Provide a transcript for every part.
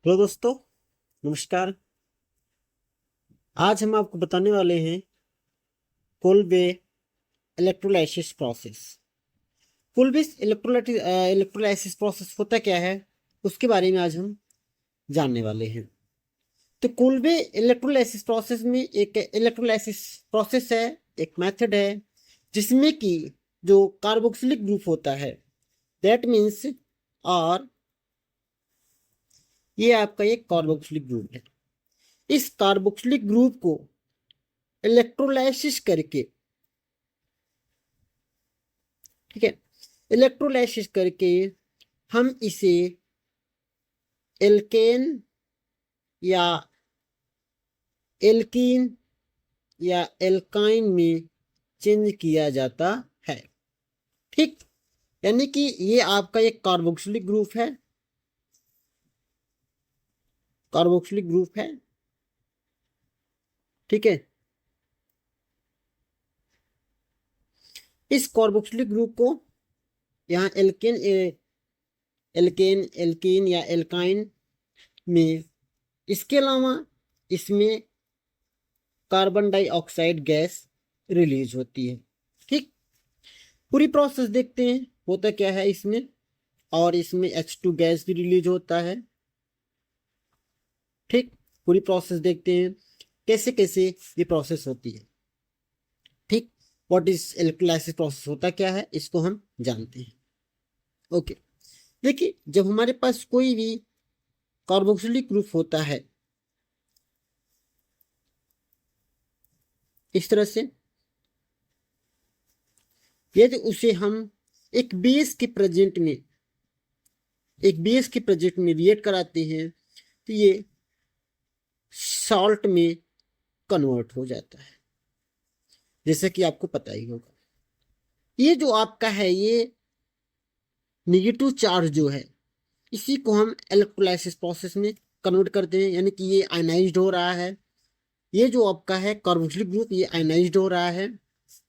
Hello दोस्तों, नमस्कार। आज हम आपको बताने वाले हैं Kolbe electrolysis process. Kolbe electrolysis process होता क्या है, उसके बारे में आज हम जानने वाले हैं। तो कोलबे इलेक्ट्रोलाइसिस प्रोसेस में एक इलेक्ट्रोलाइसिस प्रोसेस है, एक मेथड है जिसमें कि जो कार्बोक्सिलिक ग्रुप होता है, दैट मीन्स, और ये आपका एक कार्बोक्सिलिक ग्रुप है। इस कार्बोक्सिलिक ग्रुप को इलेक्ट्रोलाइसिस करके, ठीक है, इलेक्ट्रोलाइसिस करके हम इसे एल्केन या एल्कीन या एल्काइन में चेंज किया जाता है। ठीक, यानी कि ये आपका एक कार्बोक्सिलिक ग्रुप है, कार्बोक्सिलिक ग्रुप है। ठीक है, इस कार्बोक्सिलिक ग्रुप को यहाँ एल्केन एल्कीन या एल्काइन में, इसके अलावा इसमें कार्बन डाइऑक्साइड गैस रिलीज होती है। ठीक, पूरी प्रोसेस देखते हैं होता क्या है इसमें। और इसमें H2 गैस भी रिलीज होता है। ठीक, पूरी प्रोसेस देखते हैं कैसे कैसे ये प्रोसेस होती है। ठीक, व्हाट इज इलेक्ट्रोलाइसिस प्रोसेस होता क्या है, इसको हम जानते हैं। ओके, देखिए, जब हमारे पास कोई भी कार्बोक्सिलिक ग्रुप होता है इस तरह से, यदि उसे हम एक बेस के प्रेजेंट में, एक बेस के प्रेजेंट में रिएक्ट कराते हैं तो ये सॉल्ट में कन्वर्ट हो जाता है, जैसे कि आपको पता ही होगा। ये जो आपका है, ये निगेटिव चार्ज जो है, इसी को हम इलेक्ट्रोलाइसिस प्रोसेस में कन्वर्ट करते हैं, यानी कि ये आयनाइज्ड हो रहा है। ये जो आपका है कार्बोक्सिलिक ग्रुप, ये आयनाइज्ड हो रहा है।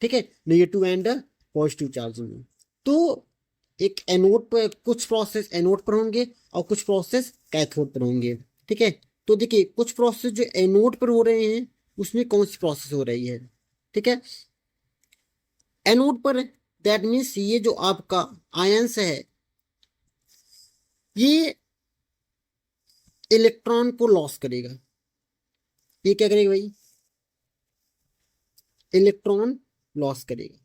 ठीक है, नेगेटिव एंड पॉजिटिव चार्ज में। तो एक एनोड पर कुछ प्रोसेस एनोड पर होंगे और कुछ प्रोसेस कैथोड पर होंगे। ठीक है, तो देखिए, कुछ प्रोसेस जो एनोड पर हो रहे हैं उसमें कौन सी प्रोसेस हो रही है। ठीक है, एनोड पर, दैट मीन्स ये जो आपका आयंस है, ये इलेक्ट्रॉन को लॉस करेगा। ये क्या करेगा भाई, इलेक्ट्रॉन लॉस करेगा।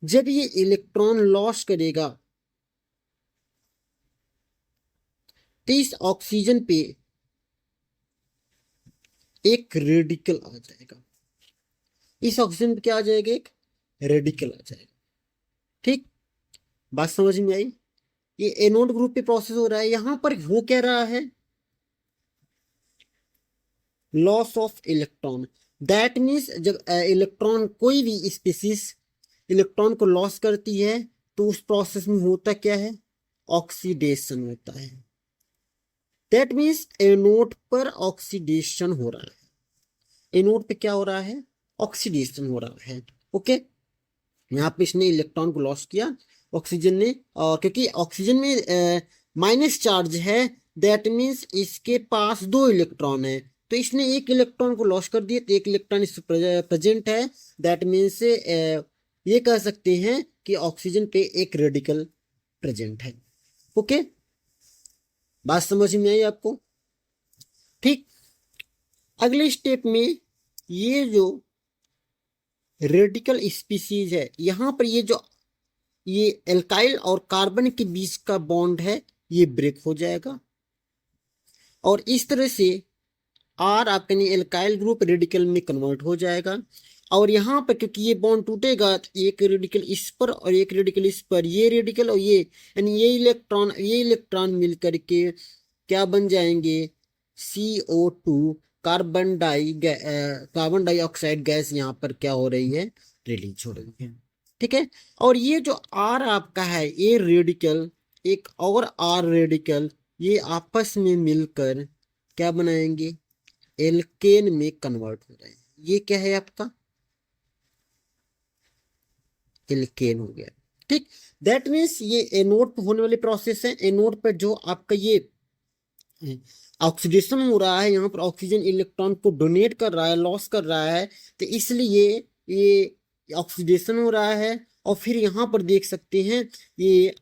जब ये इलेक्ट्रॉन लॉस करेगा तो इस ऑक्सीजन पे एक रेडिकल आ जाएगा। इस ऑक्सीजन पे क्या आ जाएगा, एक रेडिकल आ जाएगा। ठीक, बात समझ में आई। ये एनोड ग्रुप पे प्रोसेस हो रहा है, यहां पर हो क्या रहा है, loss of electron. That means जब इलेक्ट्रॉन, कोई भी स्पीसीज इलेक्ट्रॉन को लॉस करती है तो उस प्रोसेस में होता क्या है, ऑक्सीडेशन होता है। दैट मीन्स एनोड पर ऑक्सीडेशन हो रहा है। एनोड पे क्या हो रहा है, ऑक्सीडेशन हो रहा है। ओके, यहाँ पे इसने इलेक्ट्रॉन को लॉस किया, ऑक्सीजन ने, और क्योंकि ऑक्सीजन में माइनस चार्ज है, दैट मीन्स इसके पास दो इलेक्ट्रॉन है, तो इसने एक इलेक्ट्रॉन को लॉस कर दिया, तो एक इलेक्ट्रॉन इस प्रेजेंट है। दैट मीन्स ये कह सकते हैं कि ऑक्सीजन पे एक रेडिकल प्रेजेंट है। ओके, बात समझ में आई आपको। ठीक, अगले स्टेप में ये जो रेडिकल स्पीसीज है, यहां पर ये एल्काइल और कार्बन के बीच का बॉन्ड है, ये ब्रेक हो जाएगा। और इस तरह से आर आपका एल्काइल ग्रुप रेडिकल में कन्वर्ट हो जाएगा। और यहाँ पर क्योंकि ये बॉन्ड टूटेगा तो एक रेडिकल इस पर और एक रेडिकल इस पर, ये रेडिकल और ये, यानी ये इलेक्ट्रॉन मिल करके क्या बन जाएंगे, CO2, कार्बन डाइऑक्साइड गैस यहाँ पर क्या हो रही है, रिलीज हो रही है। ठीक है, और ये जो आर आपका है, ये रेडिकल, एक और आर रेडिकल, ये आपस में मिलकर क्या बनाएंगे, एल्केन में कन्वर्ट हो रहे हैं। ये क्या है आपका, एल्केन हो गया। ठीक, दैट मीन्स ये एनोड पे होने वाली प्रोसेस है। एनोड पर जो आपका ये ऑक्सीडेशन हो रहा है, यहाँ पर ऑक्सीजन इलेक्ट्रॉन को डोनेट कर रहा है, लॉस कर रहा है, तो इसलिए ये ऑक्सीडेशन हो रहा है। और फिर यहाँ पर देख सकते हैं ये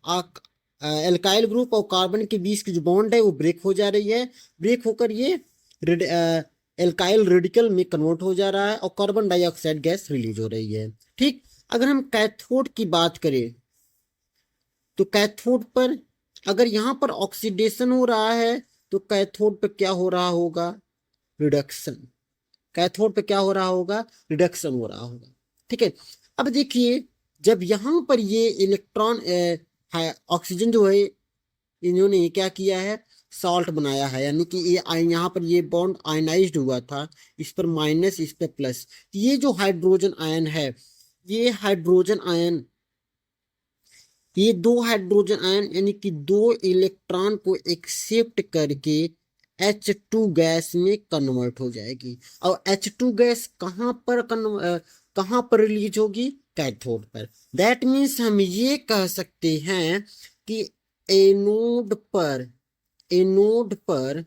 एल्काइल ग्रुप और कार्बन के बीच की जो बॉन्ड है वो ब्रेक हो जा रही है, ब्रेक होकर ये एल्काइल रेडिकल में कन्वर्ट हो जा रहा है और कार्बन डाइऑक्साइड गैस रिलीज हो रही है। ठीक, अगर हम कैथोड की बात करें तो कैथोड पर अगर यहाँ पर ऑक्सीडेशन हो रहा है तो कैथोड पे क्या हो रहा होगा, रिडक्शन। कैथोड पे क्या हो रहा होगा, रिडक्शन हो रहा होगा। ठीक है, अब देखिए जब यहाँ पर ये इलेक्ट्रॉन ऑक्सीजन जो है इन्होंने ये क्या किया है, सॉल्ट बनाया है, यानी कि ये यहाँ पर ये बॉन्ड आयनाइज्ड हुआ था, इस पर माइनस इस पर प्लस। ये जो हाइड्रोजन आयन है, ये हाइड्रोजन आयन, ये दो हाइड्रोजन आयन यानी कि दो इलेक्ट्रॉन को एक्सेप्ट करके H2 गैस में कन्वर्ट हो जाएगी। और H2 गैस कहाँ पर रिलीज होगी, कैथोड पर। दैट मीन्स हम ये कह सकते हैं कि एनोड पर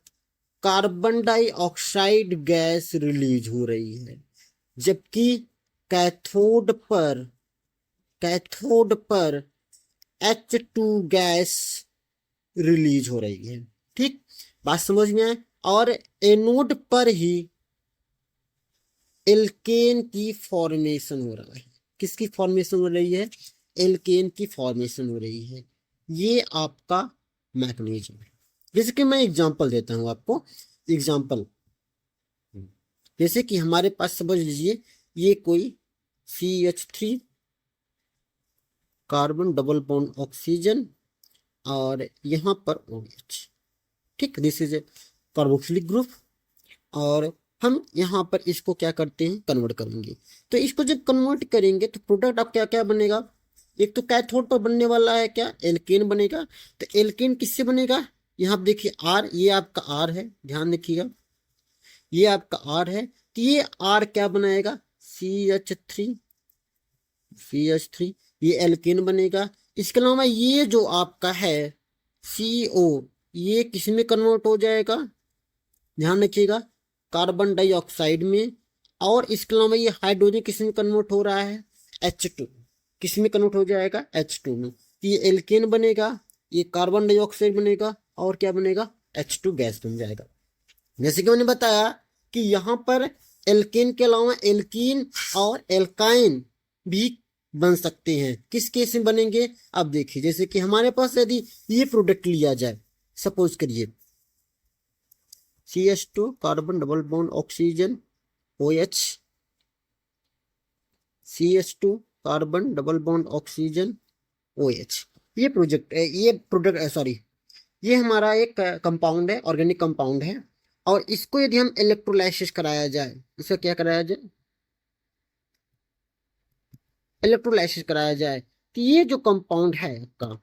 कार्बन डाइऑक्साइड गैस रिलीज हो रही है, जबकि कैथोड पर H2 गैस रिलीज हो रही है। ठीक, बात समझ में आए। और एनोड पर ही एल्केन की फॉर्मेशन हो रहा है। किसकी फॉर्मेशन हो रही है, एल्केन की फॉर्मेशन हो रही है। ये आपका मैकेनिज्म है। जैसे कि मैं एग्जांपल देता हूं आपको, एग्जांपल जैसे कि हमारे पास समझ लीजिए ये कोई CH3 carbon double bond oxygen और यहाँ पर OH। ठीक, this is a carboxylic group. और हम यहाँ पर इसको क्या करते हैं, कन्वर्ट करेंगे। तो इसको जब कन्वर्ट करेंगे तो प्रोडक्ट अब क्या क्या बनेगा, एक तो कैथोड पर बनने वाला है क्या, एल्केन बनेगा। तो एल्केन किससे बनेगा, यहाँ आप देखिए R, ये आपका R है, ध्यान रखिएगा, ये आपका R है। तो ये R क्या बनाएगा, CH3, ये एल्केन बनेगा। इसके अलावा ये जो आपका है CO, ये किस में कन्वर्ट हो जाएगा, ध्यान रखिएगा, कार्बन डाइऑक्साइड में। और इसके अलावा ये हाइड्रोजन किस में कन्वर्ट हो रहा है, H2, किस में कन्वर्ट हो जाएगा, H2 में। ये एल्केन बनेगा, ये कार्बन डाइऑक्साइड बनेगा और क्या बनेगा, H2 गैस बन जाएगा। जैसे कि मैंने बताया कि यहाँ पर एल्केन के अलावा एल्कीन और एल्काइन भी बन सकते हैं। किस केस में बनेंगे, अब देखिए जैसे कि हमारे पास यदि ये प्रोडक्ट लिया जाए, सपोज करिए CH2 carbon double bond oxygen OH, CH2 carbon double bond oxygen OH। ये प्रोडक्ट सॉरी, ये हमारा एक कंपाउंड है, ऑर्गेनिक कंपाउंड है। और इसको यदि हम इलेक्ट्रोलाइसिस कराया जाए, इसका क्या कराया जाए, इलेक्ट्रोलाइसिस कराया जाए, तो ये जो कंपाउंड है आपका,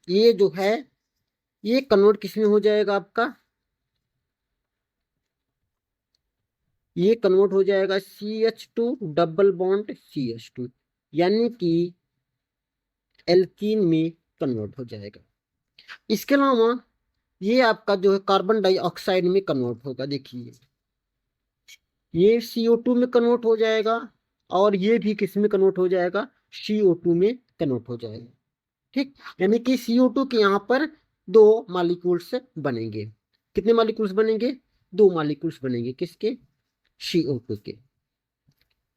ये जो है ये कन्वर्ट किस में हो जाएगा आपका, ये कन्वर्ट हो जाएगा CH2 डबल बॉन्ड CH2, यानी कि एल्कीन में कन्वर्ट हो जाएगा। इसके अलावा ये आपका जो है कार्बन डाइऑक्साइड में कन्वर्ट होगा। देखिए ये CO2 में कन्वर्ट हो जाएगा और ये भी किस में कन्वर्ट हो जाएगा, CO2 में कन्वर्ट हो जाएगा। ठीक, यानी कि CO2 के यहाँ पर दो मॉलिक्यूल्स बनेंगे। कितने मॉलिक्यूल्स बनेंगे, दो मॉलिक्यूल्स बनेंगे, किसके, CO2 के।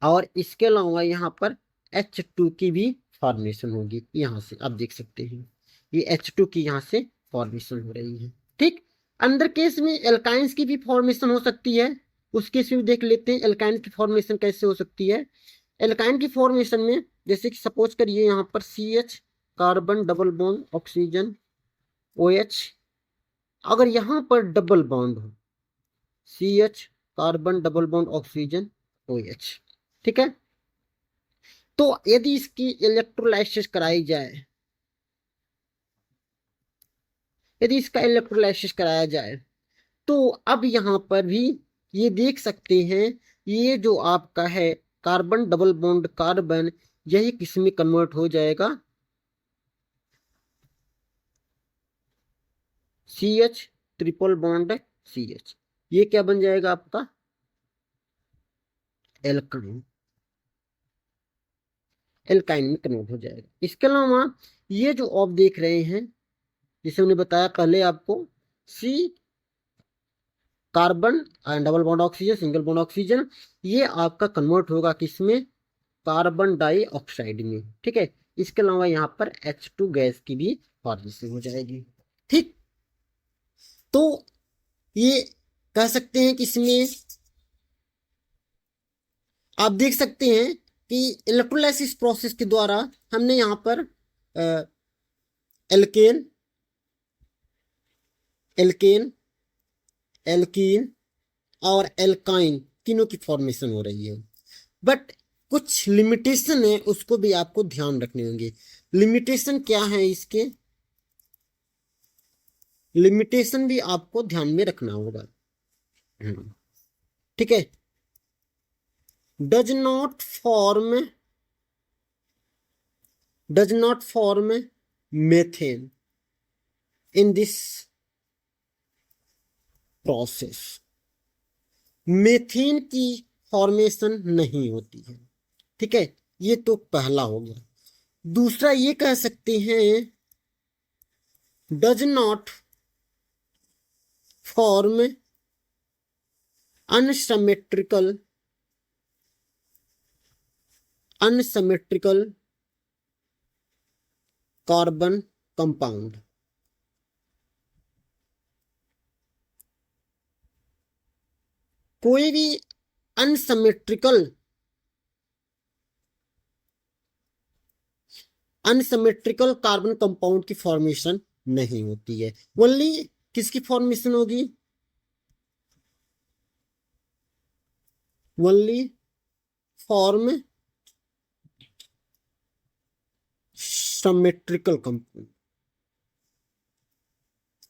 और इसके अलावा यहाँ पर H2 की भी फॉर्मेशन होगी, यहाँ से आप देख सकते हैं ये H2 की यहाँ से फॉर्मेशन हो रही है। ठीक, अंदर केस में एल्काइंस की भी फॉर्मेशन हो सकती है, उस केस में देख लेते हैं एल्काइन की फॉर्मेशन कैसे हो सकती है। एल्काइन की फॉर्मेशन में जैसे कि सपोज करिए यहाँ पर CH carbon double bond oxygen OH, अगर यहाँ पर डबल बॉन्ड हो CH carbon double bond oxygen OH, ठीक है। तो यदि इसकी इलेक्ट्रोलाइसिस कराई जाए, यदि इसका इलेक्ट्रोलाइसिस कराया जाए तो अब यहाँ पर भी ये देख सकते हैं, ये जो आपका है कार्बन डबल बॉन्ड कार्बन, यही किस में कन्वर्ट हो जाएगा, CH ट्रिपल बॉन्ड CH, ये क्या बन जाएगा आपका एल्काइन, एल्काइन में कन्वर्ट हो जाएगा। इसके अलावा ये जो आप देख रहे हैं, जिसे हमने बताया पहले आपको, C carbon double bond oxygen, single bond oxygen, ये आपका कन्वर्ट होगा किसमें, कार्बन डाइऑक्साइड में। ठीक है, इसके अलावा यहाँ पर H2 गैस की भी फॉर्मेशन हो जाएगी। ठीक, तो ये कह सकते हैं कि इसमें आप देख सकते हैं कि इलेक्ट्रोलाइसिस प्रोसेस के द्वारा हमने यहाँ पर एल्केन, एल्केन, एल्कीन और एल्काइन तीनों की फॉर्मेशन हो रही है। बट कुछ लिमिटेशन है, उसको भी आपको ध्यान रखने होंगे। लिमिटेशन क्या है इसके, लिमिटेशन भी आपको ध्यान में रखना होगा। ठीक है, does not form methane in this process, methane की फॉर्मेशन नहीं होती है। ठीक है, ये तो पहला हो गया। दूसरा ये कह सकते हैं does not form unsymmetrical carbon compound. कोई भी अनसिमेट्रिकल कार्बन कंपाउंड की फॉर्मेशन नहीं होती है। ओनली किसकी फॉर्मेशन होगी, ओनली फॉर्म सिमेट्रिकल कंपाउंड।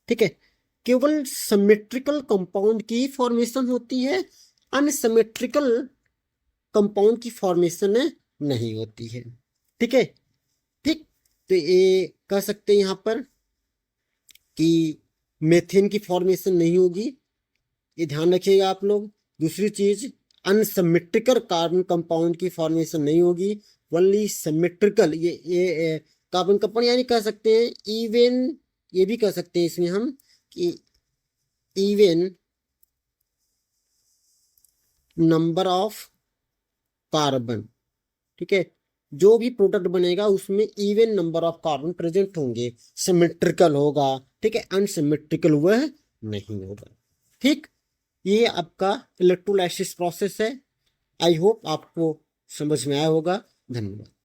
ठीक है, केवल सिमेट्रिकल कंपाउंड की फॉर्मेशन होती है, अनसिमेट्रिकल कंपाउंड की फॉर्मेशन नहीं होती है। ठीक है, ठीक, तो ये कह सकते हैं यहां पर कि मेथेन की फॉर्मेशन नहीं होगी, ये ध्यान रखिएगा आप लोग। दूसरी चीज, अनसिमेट्रिकल कार्बन कंपाउंड की फॉर्मेशन नहीं होगी, ओनली सिमेट्रिकल ये कार्बन कंपाउंड, यानी कह सकते हैं इवन, ये भी कह सकते हैं इसमें हम कि इवन नंबर ऑफ कार्बन। ठीक है, जो भी प्रोडक्ट बनेगा उसमें even number of carbon present होंगे, सिमेट्रिकल होगा। ठीक है, अनसिमेट्रिकल वह नहीं होगा। ठीक, ये आपका इलेक्ट्रोलाइसिस प्रोसेस है। आई होप आपको समझ में आया होगा। धन्यवाद।